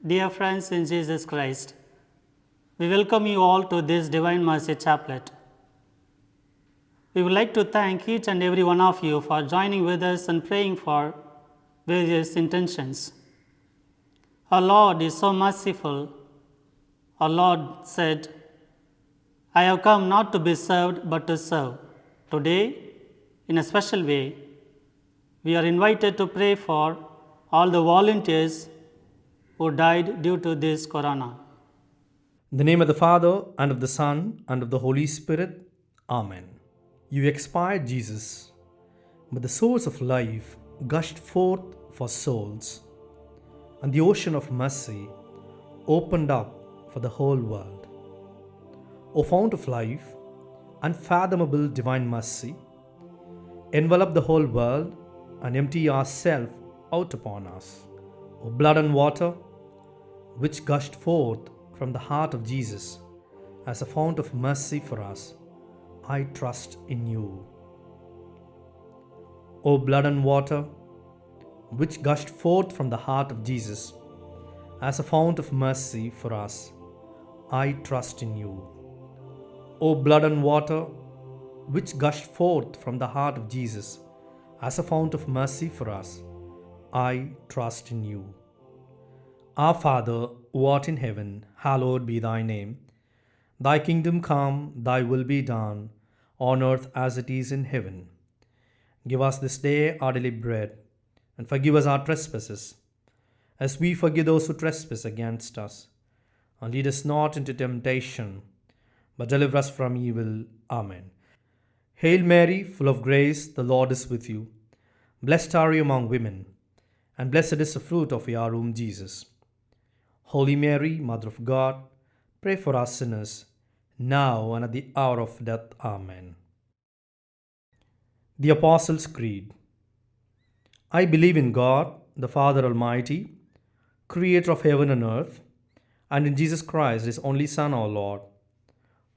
Dear friends in Jesus Christ, we welcome you all to this Divine Mercy Chaplet. We would like to thank each and every one of you for joining with us and praying for various intentions. Our Lord is so merciful. Our Lord said, I have come not to be served but to serve. Today, in a special way, we are invited to pray for all the volunteers who died due to this corona. In the name of the Father, and of the Son, and of the Holy Spirit. Amen. You expired, Jesus, but the source of life gushed forth for souls, and the ocean of mercy opened up for the whole world. O fount of life, unfathomable divine mercy, envelop the whole world and empty yourself out upon us. O blood and water, which gushed forth from the heart of Jesus as a fount of mercy for us, I trust in you. O blood and water, which gushed forth from the heart of Jesus as a fount of mercy for us, I trust in you. O blood and water, which gushed forth from the heart of Jesus as a fount of mercy for us, I trust in you. Our Father, who art in heaven, hallowed be thy name. Thy kingdom come, thy will be done, on earth as it is in heaven. Give us this day our daily bread, and forgive us our trespasses, as we forgive those who trespass against us. And lead us not into temptation, but deliver us from evil. Amen. Hail Mary, full of grace, the Lord is with you. Blessed are you among women, and blessed is the fruit of your womb, Jesus. Holy Mary, Mother of God, pray for us sinners, now and at the hour of death. Amen. The Apostles' Creed. I believe in God, the Father Almighty, creator of heaven and earth, and in Jesus Christ, his only Son, our Lord,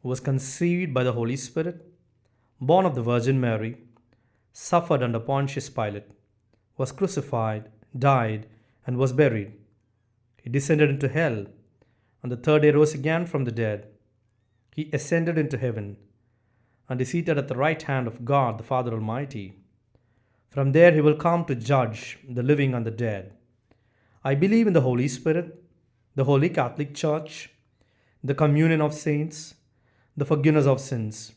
who was conceived by the Holy Spirit, born of the Virgin Mary, suffered under Pontius Pilate, was crucified, died, and was buried. He descended into hell. On the third day rose again from the dead. He ascended into heaven and is seated at the right hand of God, the Father Almighty. From there he will come to judge the living and the dead. I believe in the Holy Spirit, the Holy Catholic Church, the communion of saints, the forgiveness of sins,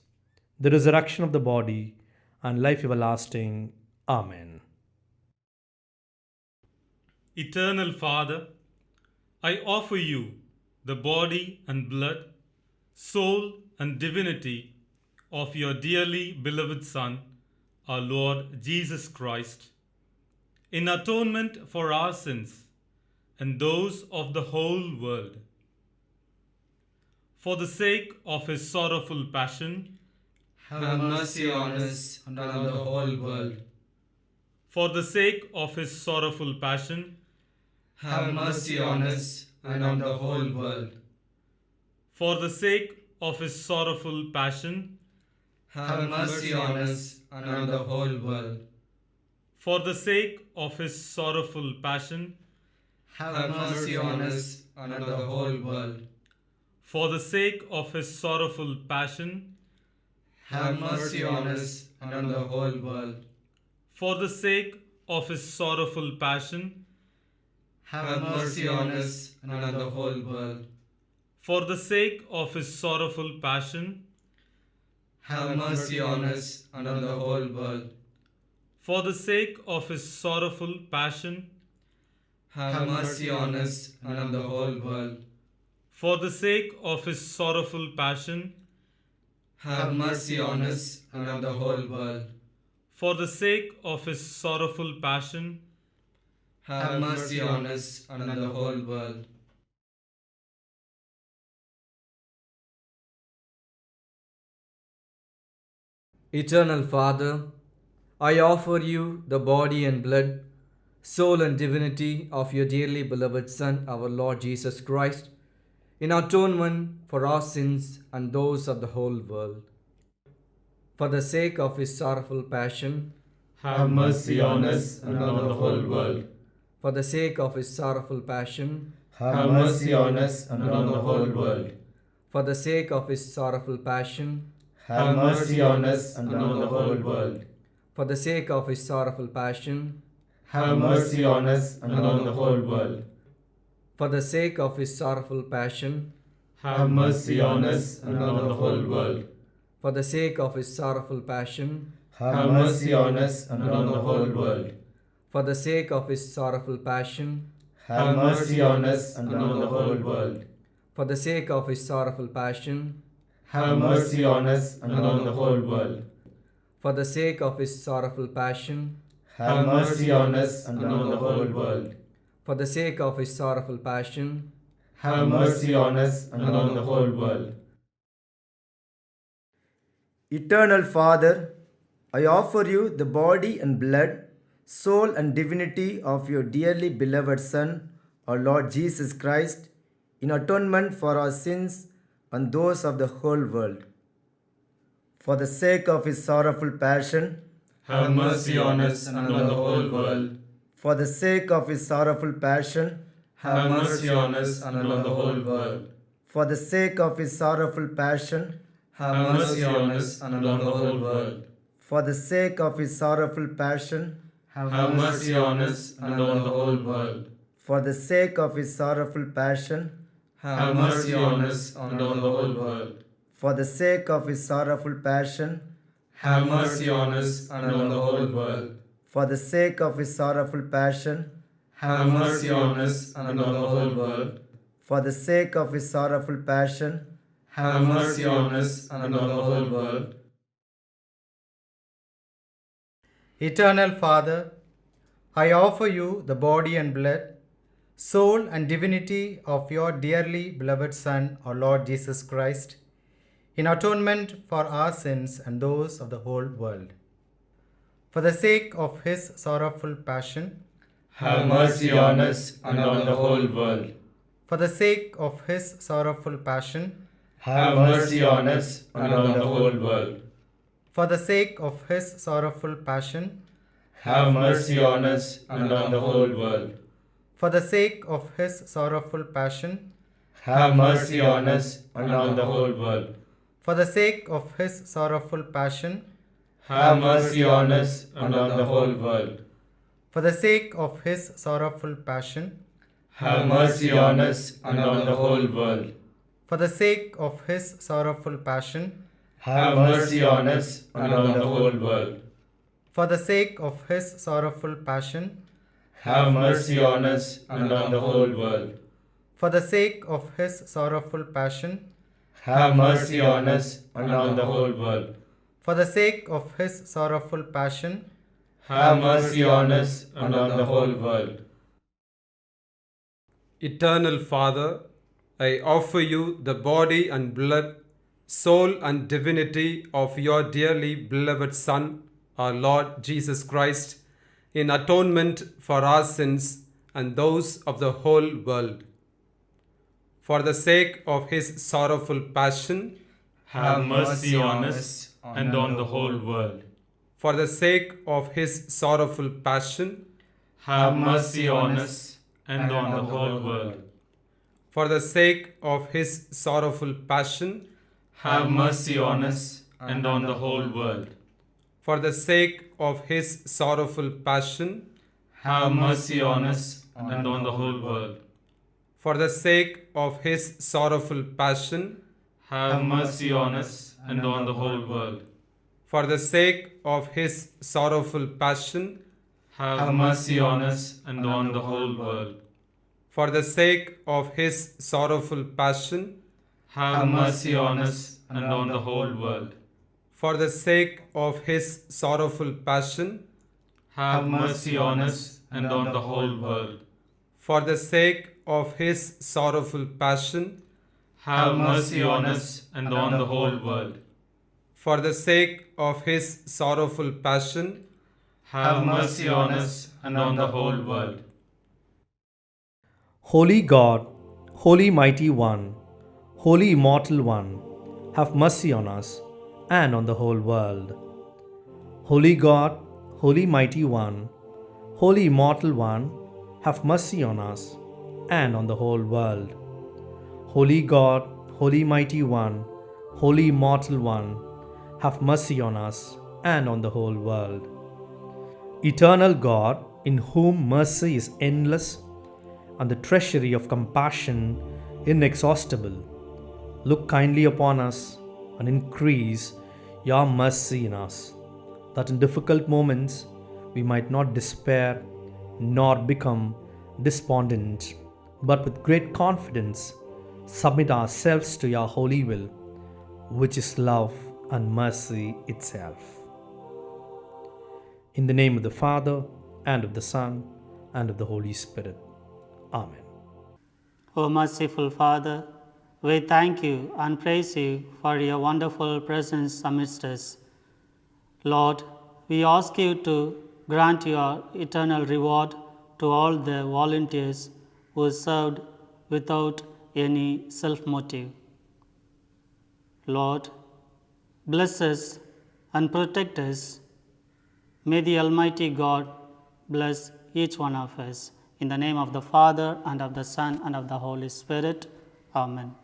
the resurrection of the body, and life everlasting. Amen. Eternal Father, I offer you the body and blood, soul and divinity of your dearly beloved Son, our Lord Jesus Christ, in atonement for our sins and those of the whole world. For the sake of his sorrowful passion, have mercy on us and on the whole world. for the sake of his sorrowful passion, Have mercy on us and on the whole world. for the sake of his sorrowful passion, Have mercy on us and on the whole world. for the sake of his sorrowful passion, Have mercy on us and on the whole world. for the sake of his sorrowful passion, Have mercy on us and on the whole world. for the sake of his sorrowful passion, Have mercy on us and on the whole world. for the sake of his sorrowful passion, Have mercy on us and on the whole world. for the sake of his sorrowful passion, Have mercy on us and on the whole world. for the sake of his sorrowful passion, Have mercy on us and on the whole world. for the sake of his sorrowful passion, Have mercy on us and on the whole world. Eternal Father, I offer you the body and blood, soul and divinity of your dearly beloved Son, our Lord Jesus Christ, in atonement for our sins and those of the whole world. For the sake of his sorrowful passion, Have mercy on us and on the whole world. for the sake of his sorrowful passion, have mercy on us and on the whole world. For the sake of his sorrowful passion, Have mercy on us and on the whole world. for the sake of his sorrowful passion, Have mercy on us and on the whole world. for the sake of his sorrowful passion, Have mercy on us and on the whole world. for the sake of his sorrowful passion, Have mercy on us and on the whole world. for the sake of his sorrowful passion, Have mercy on us and on the whole world. for the sake of his sorrowful passion, Have mercy on us and on the whole world. for the sake of his sorrowful passion, Have mercy on us and on the whole world. for the sake of his sorrowful passion, Have mercy on us and on the whole world. Eternal Father, I offer you the body and blood, soul and divinity of your dearly beloved Son, our Lord Jesus Christ, in atonement for our sins and those of the whole world. For the sake of his sorrowful passion, Have mercy on us and on the whole world. for the sake of his sorrowful passion, Have mercy on us and on the whole world. for the sake of his sorrowful passion, Have mercy on us and on the whole world. for the sake of his sorrowful passion, Have mercy on us and on the whole world. for the sake of his sorrowful passion, Have mercy on us and on the whole world. for the sake of his sorrowful passion, Have mercy on us and on the whole world. for the sake of his sorrowful passion, Have mercy on us and on the whole world. for the sake of his sorrowful passion, Have mercy on us and on the whole world. Eternal Father, I offer you the body and blood, soul and divinity of your dearly beloved Son, our Lord Jesus Christ, in atonement for our sins and those of the whole world. For the sake of his sorrowful passion, Have mercy on us and on the whole world. for the sake of his sorrowful passion, Have mercy on us and on the whole world. for the sake of his sorrowful passion, Have mercy on us and on the whole world. for the sake of his sorrowful passion, Have mercy on us and on the whole world. for the sake of his sorrowful passion, Have mercy on us and on the whole world. for the sake of his sorrowful passion, Have mercy on us and on the whole world. for the sake of his sorrowful passion, Have mercy on us and on the whole world. for the sake of his sorrowful passion, Have mercy on us and on the whole world. for the sake of his sorrowful passion, Have mercy on us and on the whole world. for the sake of his sorrowful passion, Have mercy on us and on the whole world. Eternal Father, I offer you the body and blood, soul and divinity of your dearly beloved Son, our Lord Jesus Christ, in atonement for our sins and those of the whole world. For the sake of his sorrowful passion, Have mercy on us and on the whole world. for the sake of his sorrowful passion, Have mercy on us and on the whole world. for the sake of his sorrowful passion, Have mercy on us and on the whole world. for the sake of his sorrowful passion, Have mercy on us and on the whole world. for the sake of his sorrowful passion, Have mercy on us and on the whole world. for the sake of his sorrowful passion, Have mercy on us and on the whole world. for the sake of his sorrowful passion, Have mercy on us and on the whole world. for the sake of his sorrowful passion, Have mercy on us and on the whole world. for the sake of his sorrowful passion, Have mercy on us and on the whole world. for the sake of his sorrowful passion, Have mercy on us and on the whole world. Holy God, Holy Mighty One, Holy Immortal One, have mercy on us and on the whole world. Holy God, Holy Mighty One, Holy Immortal One, have mercy on us and on the whole world. Holy God, Holy Mighty One, Holy Immortal One, have mercy on us and on the whole world. Eternal God, in whom mercy is endless and the treasury of compassion inexhaustible, look kindly upon us and increase your mercy in us, that in difficult moments we might not despair nor become despondent, but with great confidence submit ourselves to your holy will, which is love and mercy itself. In the name of the Father, and of the Son, and of the Holy Spirit. Amen. O merciful Father, we thank you and praise you for your wonderful presence amidst us. Lord, we ask you to grant your eternal reward to all the volunteers who served without any self-motive. Lord, bless us and protect us. May the Almighty God bless each one of us. In the name of the Father, and of the Son, and of the Holy Spirit. Amen.